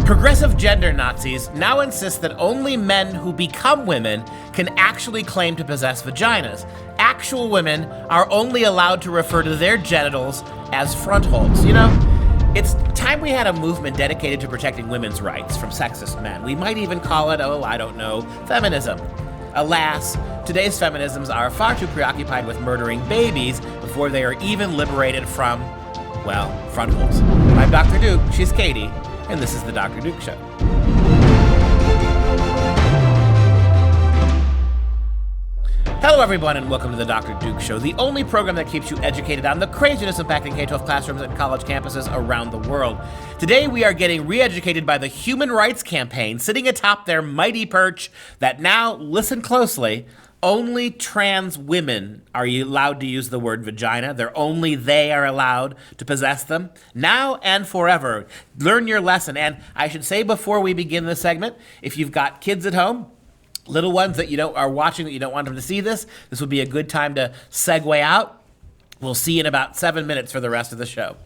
Progressive gender Nazis now insist that only men who become women can actually claim to possess vaginas. Actual women are only allowed to refer to their genitals as front holes. You know, it's time we had a movement dedicated to protecting women's rights from sexist men. We might even call it, feminism. Alas, today's feminisms are far too preoccupied with murdering babies before they are even liberated from, front holes. I'm Dr. Duke, she's Katie, and this is the Dr. Duke Show. Hello, everyone, and welcome to the Dr. Duke Show, the only program that keeps you educated on the craziness impacting K-12 classrooms and college campuses around the world. Today, we are getting re-educated by the Human Rights Campaign, sitting atop their mighty perch that now, listen closely, only trans women are allowed to use the word vagina. They are allowed to possess them now and forever. Learn your lesson. And I should say before we begin this segment, if you've got kids at home, little ones that are watching that you don't want them to see this would be a good time to segue out. We'll see you in about 7 minutes for the rest of the show.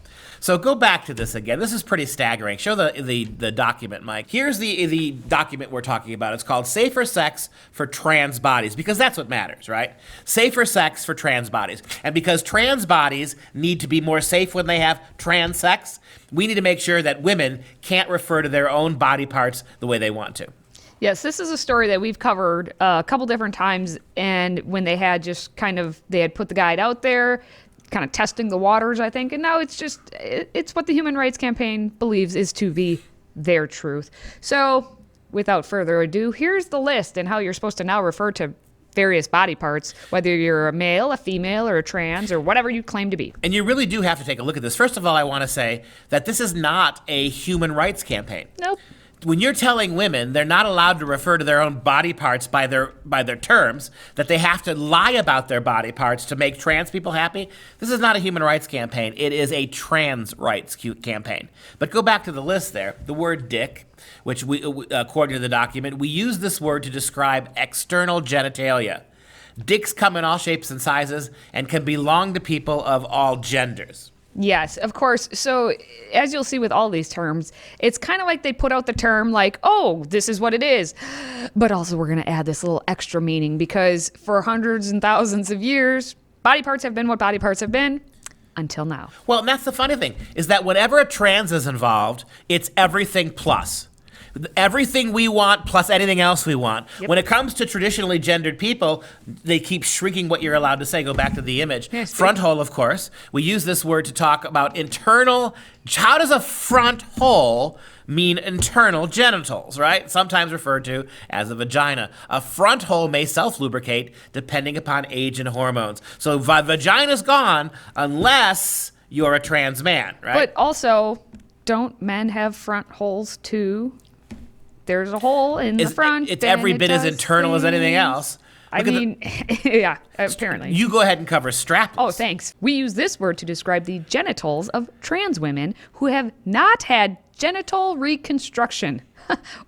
So go back to this again. This is pretty staggering. Show the document, Mike. Here's the document we're talking about. It's called Safer Sex for Trans Bodies, because that's what matters, right? Safer sex for trans bodies. And because trans bodies need to be more safe when they have trans sex, we need to make sure that women can't refer to their own body parts the way they want to. Yes, this is a story that we've covered a couple different times, and when they had they had put the guide out there, kind of testing the waters, I think, and now it's what the Human Rights Campaign believes is to be their truth. So, without further ado, here's the list and how you're supposed to now refer to various body parts, whether you're a male, a female, or a trans, or whatever you claim to be. And you really do have to take a look at this. First of all, I want to say that this is not a human rights campaign. Nope. When you're telling women they're not allowed to refer to their own body parts by their terms, that they have to lie about their body parts to make trans people happy, this is not a human rights campaign. It is a trans rights campaign. But go back to the list there. The word dick, which we, according to the document, we use this word to describe external genitalia. Dicks come in all shapes and sizes and can belong to people of all genders. Yes, of course. So as you'll see with all these terms, it's kind of like they put out the term like, oh, this is what it is. But also we're going to add this little extra meaning because for hundreds and thousands of years, body parts have been what body parts have been until now. Well, and that's the funny thing, is that whenever a trans is involved, it's everything plus. Everything we want plus anything else we want. Yep. When it comes to traditionally gendered people, they keep shrinking what you're allowed to say. Go back to the image. Yes, front hole, of course. We use this word to talk about internal. How does a front hole mean internal genitals, right? Sometimes referred to as a vagina. A front hole may self-lubricate depending upon age and hormones. So vagina's gone unless you're a trans man, right? But also, don't men have front holes too? There's a hole in the front. It's every bit as internal as anything else. Yeah, apparently. You go ahead and cover strapless. Oh, thanks. We use this word to describe the genitals of trans women who have not had genital reconstruction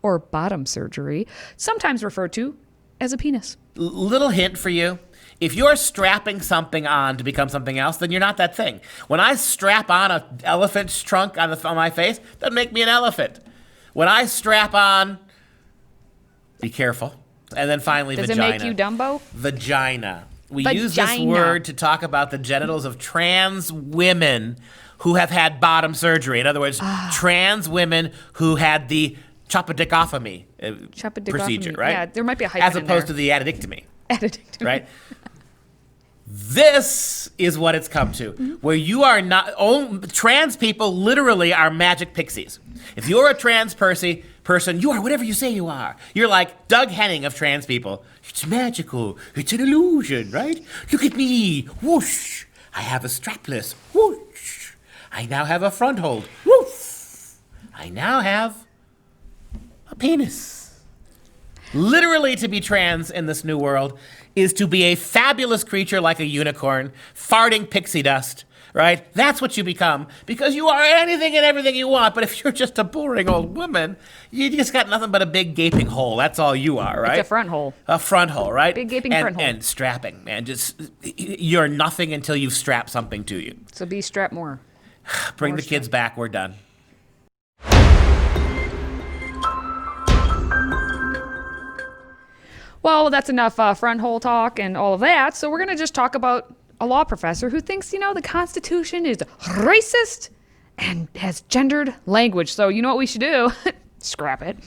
or bottom surgery, sometimes referred to as a penis. Little hint for you. If you're strapping something on to become something else, then you're not that thing. When I strap on an elephant's trunk on my face, that doesn't make me an elephant. When I strap on, be careful. And then finally, Does vagina. Does it make you Dumbo? Vagina. We use this word to talk about the genitals of trans women who have had bottom surgery. In other words, trans women who had the chopodicophomy procedure, right? Yeah, there might be a hyphen as opposed to the addictomy. Addictomy. Right? This is what it's come to, where you are not, trans people literally are magic pixies. If you're a trans person, you are whatever you say you are. You're like Doug Henning of trans people. It's magical. It's an illusion, right? Look at me. Whoosh. I have a strapless. Whoosh. I now have a front hold. Woof. I now have a penis. Literally, to be trans in this new world is to be a fabulous creature like a unicorn, farting pixie dust, right? That's what you become, because you are anything and everything you want. But if you're just a boring old woman, you just got nothing but a big gaping hole. That's all you are, right? It's a front hole. A front hole, right? Big gaping front hole. And strapping, man. Just, you're nothing until you've strapped something to you. So be strapped more. Bring the kids back. We're done. Well, that's enough front hole talk and all of that. So we're going to just talk about a law professor who thinks, the Constitution is racist and has gendered language. So you know what we should do? Scrap it.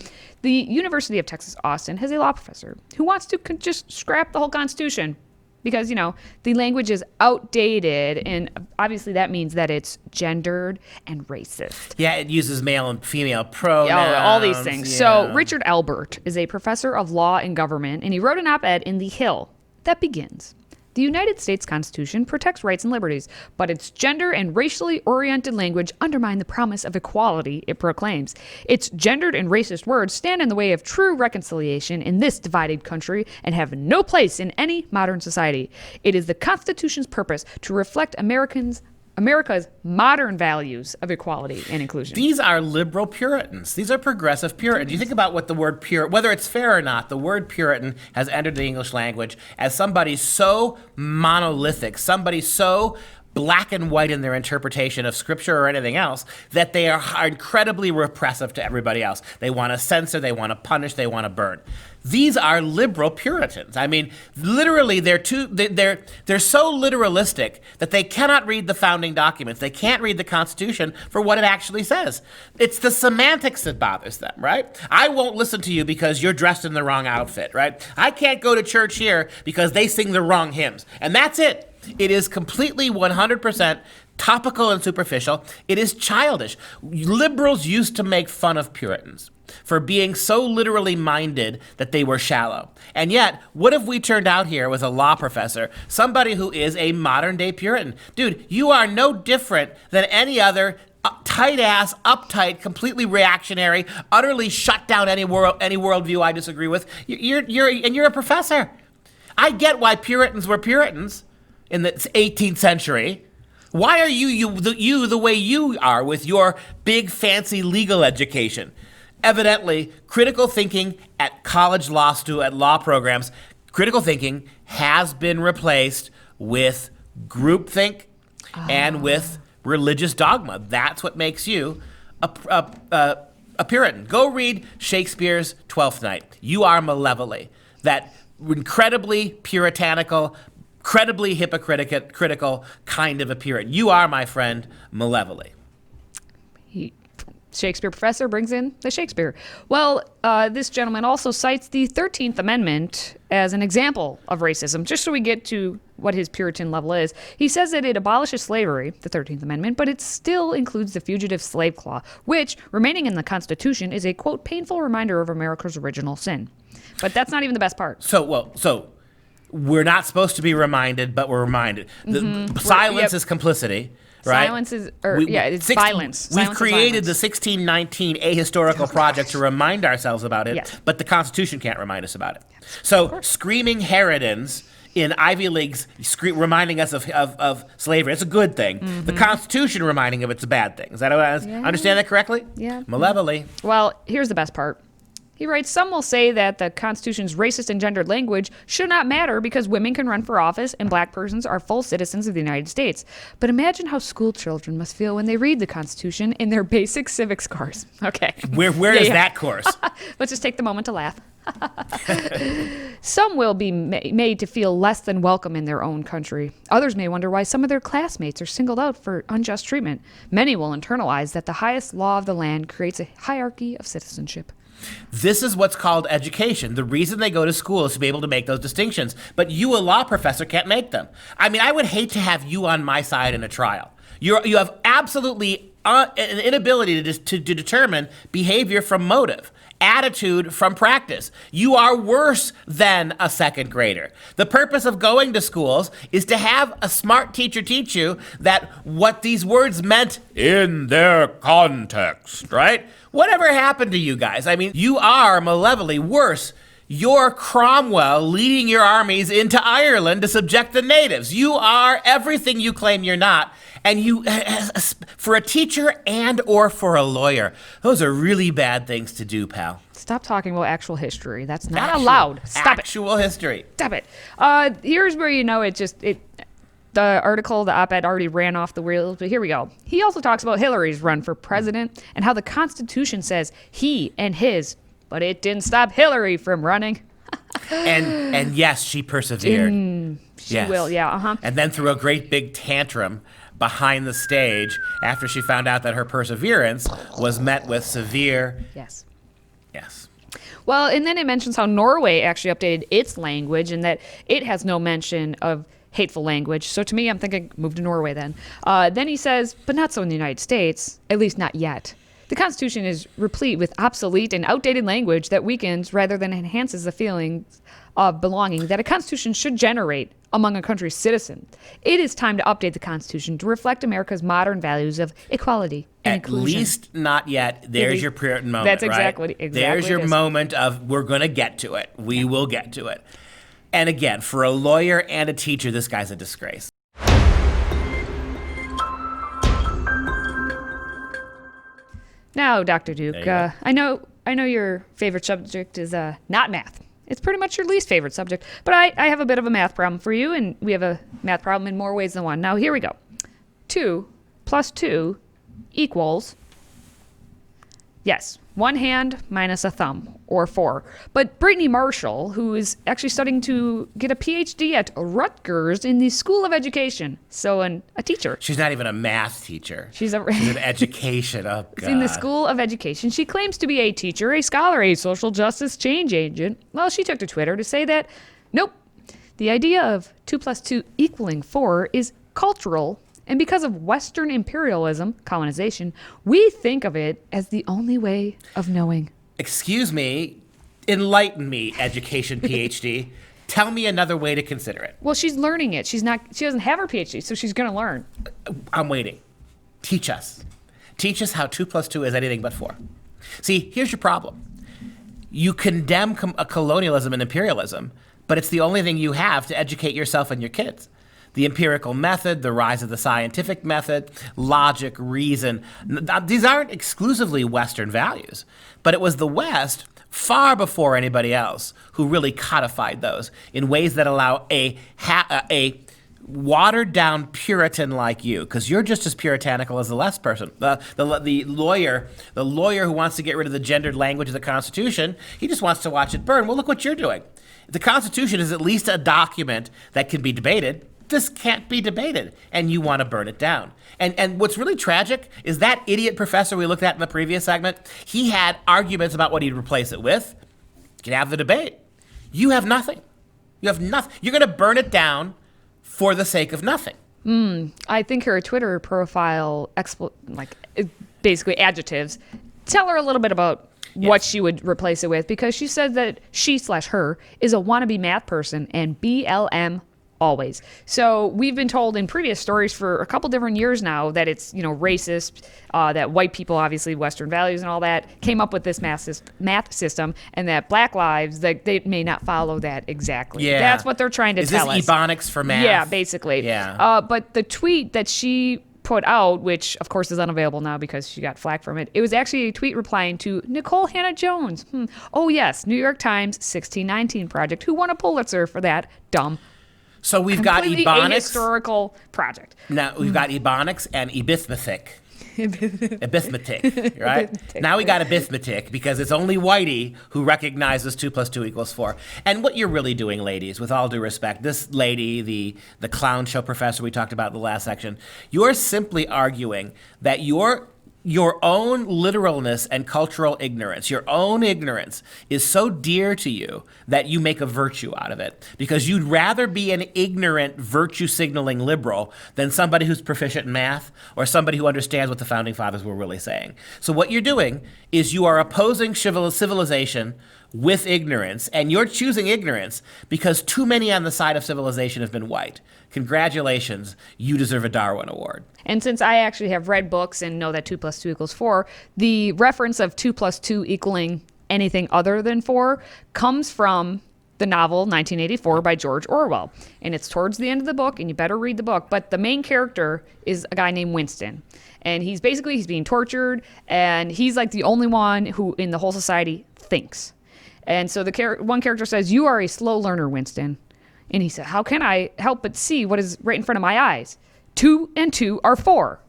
The University of Texas Austin has a law professor who wants to just scrap the whole Constitution because, the language is outdated, and obviously that means that it's gendered and racist. Yeah, it uses male and female pronouns. All these things. Yeah. So Richard Albert is a professor of law and government, and he wrote an op-ed in The Hill that begins, "The United States Constitution protects rights and liberties, but its gender and racially oriented language undermine the promise of equality it proclaims. Its gendered and racist words stand in the way of true reconciliation in this divided country and have no place in any modern society. It is the Constitution's purpose to reflect America's modern values of equality and inclusion." These are liberal Puritans. These are progressive Puritans. You think about what the word Puritan, whether it's fair or not, the word Puritan has entered the English language as somebody so monolithic, somebody so black and white in their interpretation of scripture or anything else, that they are incredibly repressive to everybody else. They want to censor, they want to punish, they want to burn. These are liberal Puritans. I mean, literally, they're so literalistic that they cannot read the founding documents. They can't read the Constitution for what it actually says. It's the semantics that bothers them, right? I won't listen to you because you're dressed in the wrong outfit, right? I can't go to church here because they sing the wrong hymns. And that's it. It is completely 100% topical and superficial. It is childish. Liberals used to make fun of Puritans for being so literally minded that they were shallow. And yet, what if we turned out here with a law professor, somebody who is a modern-day Puritan? Dude, you are no different than any other tight-ass, uptight, completely reactionary, utterly shut down any worldview I disagree with. You're a professor. I get why Puritans were Puritans in the 18th century. Why are you the way you are with your big fancy legal education? Evidently, critical thinking at college law programs, critical thinking has been replaced with groupthink and with religious dogma. That's what makes you a Puritan. Go read Shakespeare's Twelfth Night. You are malevolent. That incredibly puritanical, incredibly hypocritical kind of a Puritan. You are, my friend, malevolent. Shakespeare professor brings in the Shakespeare. Well, this gentleman also cites the 13th Amendment as an example of racism, just so we get to what his Puritan level is. He says that it abolishes slavery, the 13th Amendment, but it still includes the Fugitive Slave Clause, which, remaining in the Constitution, is a, quote, painful reminder of America's original sin. But that's not even the best part. So we're not supposed to be reminded, but we're reminded. Silence is complicity. Right? Silence is, it's violence. We've Silence created the violence. 1619 ahistorical project to remind ourselves about it, Yes. but the Constitution can't remind us about it. So screaming Herodins in Ivy Leagues reminding us of slavery, it's a good thing. Mm-hmm. The Constitution reminding of it's a bad thing. Is that understand that correctly? Yeah. Malevolent. Well, here's the best part. He writes, some will say that the Constitution's racist and gendered language should not matter because women can run for office and black persons are full citizens of the United States. But imagine how school children must feel when they read the Constitution in their basic civics course. Okay. Where is that course? Let's just take the moment to laugh. Some will be made to feel less than welcome in their own country. Others may wonder why some of their classmates are singled out for unjust treatment. Many will internalize that the highest law of the land creates a hierarchy of citizenship. This is what's called education. The reason they go to school is to be able to make those distinctions. But you, a law professor, can't make them. I mean, I would hate to have you on my side in a trial. You have absolutely an inability to determine behavior from motive, attitude from practice. You are worse than a second grader. The purpose of going to schools is to have a smart teacher teach you that what these words meant in their context, right? Whatever happened to you guys? I mean, you are malevolently worse. You're Cromwell leading your armies into Ireland to subject the natives. You are everything you claim you're not. And you, for a teacher and or for a lawyer, those are really bad things to do, pal. Stop talking about actual history. That's not allowed. Stop it. Actual history. Stop it. Here's where you know the the article, the op-ed already ran off the wheels, but here we go. He also talks about Hillary's run for president and how the Constitution says he and his, but it didn't stop Hillary from running. and yes, she persevered. She will, yeah, uh-huh. And then threw a great big tantrum behind the stage after she found out that her perseverance was met with severe... Yes. Well, and then it mentions how Norway actually updated its language and that it has no mention of hateful language. So to me, I'm thinking, move to Norway then. Then he says, but not so in the United States, at least not yet. The Constitution is replete with obsolete and outdated language that weakens rather than enhances the feelings of belonging that a Constitution should generate among a country's citizens. It is time to update the Constitution to reflect America's modern values of equality and inclusion. At least not yet. There's your Puritan moment, That's right? exactly There's your moment of, we're going to get to it. We will get to it. And again, for a lawyer and a teacher, this guy's a disgrace. Now, Dr. Duke, I know your favorite subject is not math. It's pretty much your least favorite subject. But I have a bit of a math problem for you, and we have a math problem in more ways than one. Now, here we go. 2 plus 2 equals, yes, one hand minus a thumb, or 4. But Brittany Marshall, who is actually studying to get a PhD at Rutgers in the School of Education, so a teacher. She's not even a math teacher. She's an education. Oh, God. In the School of Education. She claims to be a teacher, a scholar, a social justice change agent. Well, she took to Twitter to say that, nope, the idea of 2 plus 2 equaling 4 is cultural. And because of Western imperialism, colonization, we think of it as the only way of knowing. Excuse me, enlighten me, education PhD. Tell me another way to consider it. Well, she's learning it. She doesn't have her PhD, so she's going to learn. I'm waiting. Teach us. Teach us how 2 plus 2 is anything but 4. See, here's your problem. You condemn colonialism and imperialism, but it's the only thing you have to educate yourself and your kids. The empirical method, the rise of the scientific method, logic, reason. These aren't exclusively Western values, but it was the West, far before anybody else, who really codified those in ways that allow a watered-down Puritan like you, because you're just as puritanical as the left person. The lawyer who wants to get rid of the gendered language of the Constitution, he just wants to watch it burn. Well, look what you're doing. The Constitution is at least a document that can be debated. This can't be debated, and you want to burn it down. And what's really tragic is that idiot professor we looked at in the previous segment, he had arguments about what he'd replace it with. You can have the debate. You have nothing. You have nothing. You're going to burn it down for the sake of nothing. I think her Twitter profile, basically adjectives, tell her a little bit about what she would replace it with, because she said that she/her is a wannabe math person and BLM always. So we've been told in previous stories for a couple different years now that it's, racist, that white people, obviously Western values and all that, came up with this math system, and that black lives, they may not follow that exactly. Yeah. That's what they're trying to tell us. Is this Ebonics for math? Yeah, basically. Yeah. But the tweet that she put out, which of course is unavailable now because she got flack from it, it was actually a tweet replying to Nicole Hannah-Jones. Oh yes, New York Times 1619 Project, who won a Pulitzer for that dumb. So we've got Ebonics. Historical project. Now we've got Ebonics and Ebismatic. Ebismatic, right? Now we got Ebismatic because it's only Whitey who recognizes 2 plus 2 equals 4. And what you're really doing, ladies, with all due respect, this lady, the clown show professor we talked about in the last section, you're simply arguing that your own literalness and cultural ignorance, your own ignorance, is so dear to you that you make a virtue out of it, because you'd rather be an ignorant, virtue-signaling liberal than somebody who's proficient in math or somebody who understands what the Founding Fathers were really saying. So what you're doing is you are opposing civilization with ignorance, and you're choosing ignorance because too many on the side of civilization have been white. Congratulations, you deserve a Darwin Award. And since I actually have read books and know that 2 plus 2 equals 4, the reference of 2 plus 2 equaling anything other than 4 comes from the novel 1984 by George Orwell. And it's towards the end of the book, and you better read the book. But the main character is a guy named Winston. And he's being tortured, and he's like the only one who in the whole society thinks. And so one character says, "You are a slow learner, Winston. And he said, how can I help but see what is right in front of my eyes? 2 and 2 are 4.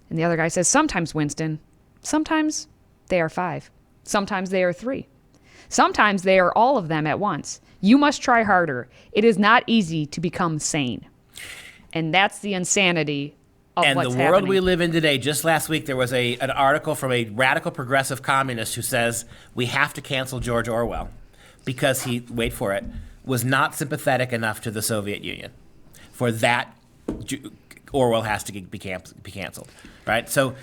And the other guy says, sometimes, Winston, sometimes they are 5. Sometimes they are 3. Sometimes they are all of them at once. You must try harder. It is not easy to become sane. And that's the insanity of and what's the world happening. we live in today. Just last week, there was an article from a radical progressive communist who says we have to cancel George Orwell because he, wait for it, was not sympathetic enough to the Soviet Union. For that, Orwell has to be canceled, right? So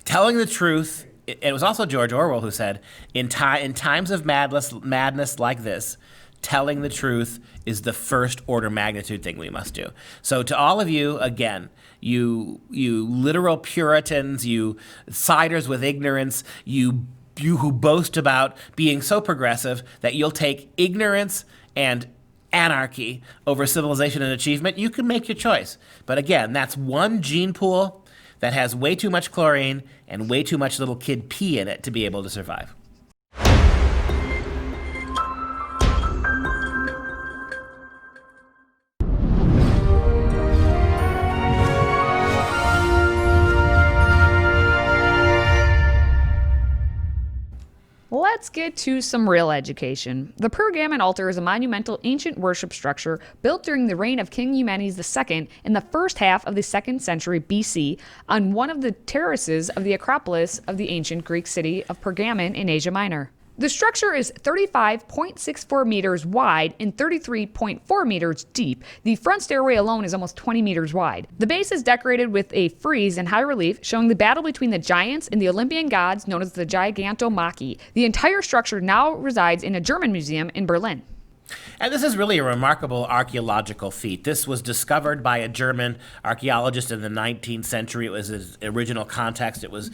telling the truth, and it was also George Orwell who said, in times of madness like this, telling the truth is the first order magnitude thing we must do. So to all of you, again, you literal Puritans, you siders with ignorance, you who boast about being so progressive that you'll take ignorance and anarchy over civilization and achievement, you can make your choice. But again, that's one gene pool that has way too much chlorine and way too much little kid pee in it to be able to survive. Let's get to some real education. The Pergamon altar is a monumental ancient worship structure built during the reign of King Eumenes II in the first half of the 2nd century BC on one of the terraces of the Acropolis of the ancient Greek city of Pergamon in Asia Minor. The structure is 35.64 meters wide and 33.4 meters deep. The front stairway alone is almost 20 meters wide. The base is decorated with a frieze in high relief showing the battle between the giants and the Olympian gods known as the Gigantomachy. The entire structure now resides in a German museum in Berlin. And this is really a remarkable archaeological feat. This was discovered by a German archaeologist in the 19th century. It was his original context. It was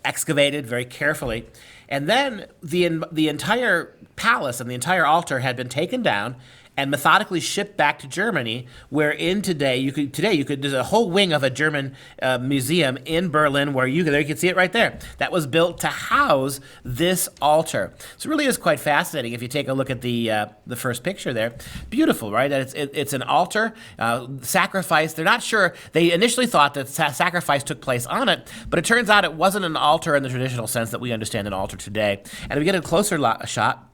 excavated very carefully. And then the entire palace and the entire altar had been taken down and methodically shipped back to Germany, where today you could there's a whole wing of a German museum in Berlin where you can see it right there. That was built to house this altar. So it really is quite fascinating if you take a look at the first picture there. Beautiful, right? It's an altar, sacrifice. They're not sure. They initially thought that sacrifice took place on it, but it turns out it wasn't an altar in the traditional sense that we understand an altar today. And if we get a closer shot,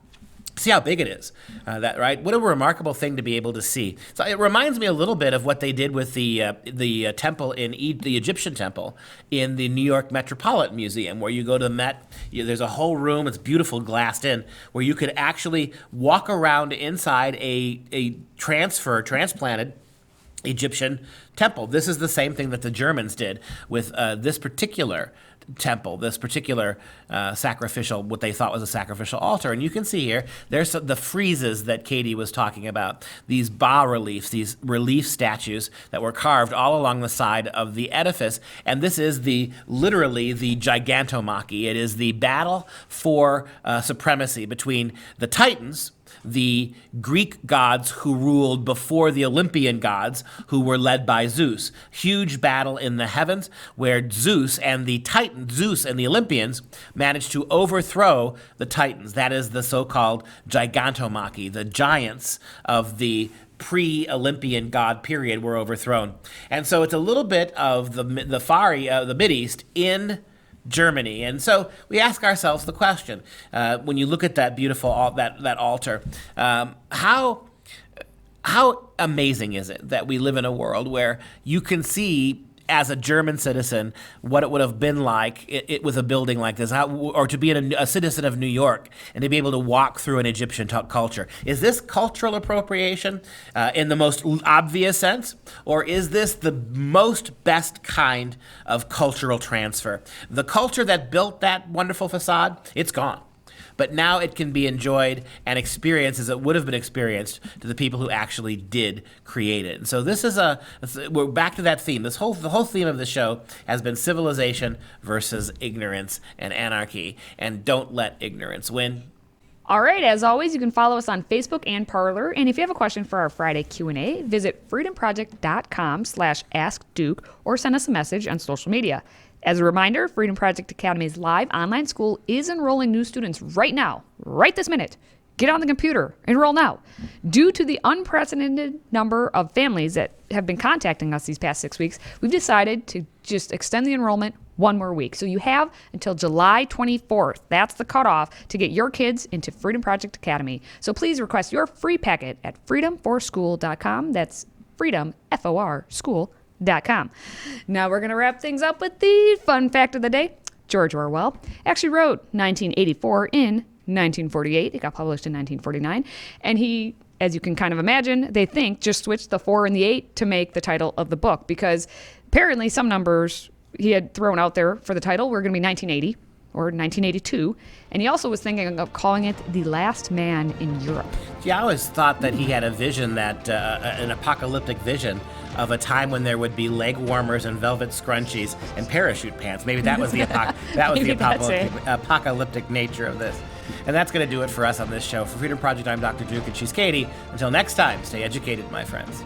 see how big it is, right? What a remarkable thing to be able to see. So it reminds me a little bit of what they did with the temple the Egyptian temple in the New York Metropolitan Museum, where you go to the Met. There's a whole room, it's beautiful, glassed in, where you could actually walk around inside a transplanted Egyptian temple. This is the same thing that the Germans did with this particular temple, this particular what they thought was a sacrificial altar. And you can see here, there's the friezes that Katie was talking about, these bas-reliefs, these relief statues that were carved all along the side of the edifice. And this is literally the Gigantomachy. It is the battle for supremacy between the Titans, the Greek gods who ruled before the Olympian gods, who were led by Zeus. Huge battle in the heavens where Zeus and the Olympians managed to overthrow the Titans. That is the so-called Gigantomachy. The giants of the pre-Olympian god period were overthrown. And so it's a little bit of the Mideast in Germany. And so we ask ourselves the question, when you look at that beautiful that altar, how amazing is it that we live in a world where you can see as a German citizen what it would have been like it with a building like this, or to be a citizen of New York and to be able to walk through an Egyptian culture. Is this cultural appropriation in the most obvious sense, or is this the most best kind of cultural transfer? The culture that built that wonderful facade, it's gone. But now it can be enjoyed and experienced as it would have been experienced to the people who actually did create it. And so we're back to that theme. The whole theme of the show has been civilization versus ignorance and anarchy. And don't let ignorance win. All right, as always, you can follow us on Facebook and Parler. And if you have a question for our Friday Q&A, visit freedomproject.com/askduke or send us a message on social media. As a reminder, Freedom Project Academy's live online school is enrolling new students right now, right this minute. Get on the computer. Enroll now. Due to the unprecedented number of families that have been contacting us these past 6 weeks, we've decided to just extend the enrollment one more week. So you have until July 24th. That's the cutoff to get your kids into Freedom Project Academy. So please request your free packet at freedomforschool.com. That's freedom, F-O-R, school.com. Now we're going to wrap things up with the fun fact of the day. George Orwell actually wrote 1984 in 1948. It got published in 1949. And he, as you can kind of imagine, they think just switched the 4 and the 8 to make the title of the book, because apparently some numbers he had thrown out there for the title were going to be 1980 or 1982. And he also was thinking of calling it The Last Man in Europe. Yeah, I always thought that he had a vision, that an apocalyptic vision of a time when there would be leg warmers and velvet scrunchies and parachute pants. Maybe that was the apocalyptic nature of this. And that's going to do it for us on this show. For Freedom Project, I'm Dr. Duke, and she's Katie. Until next time, stay educated, my friends.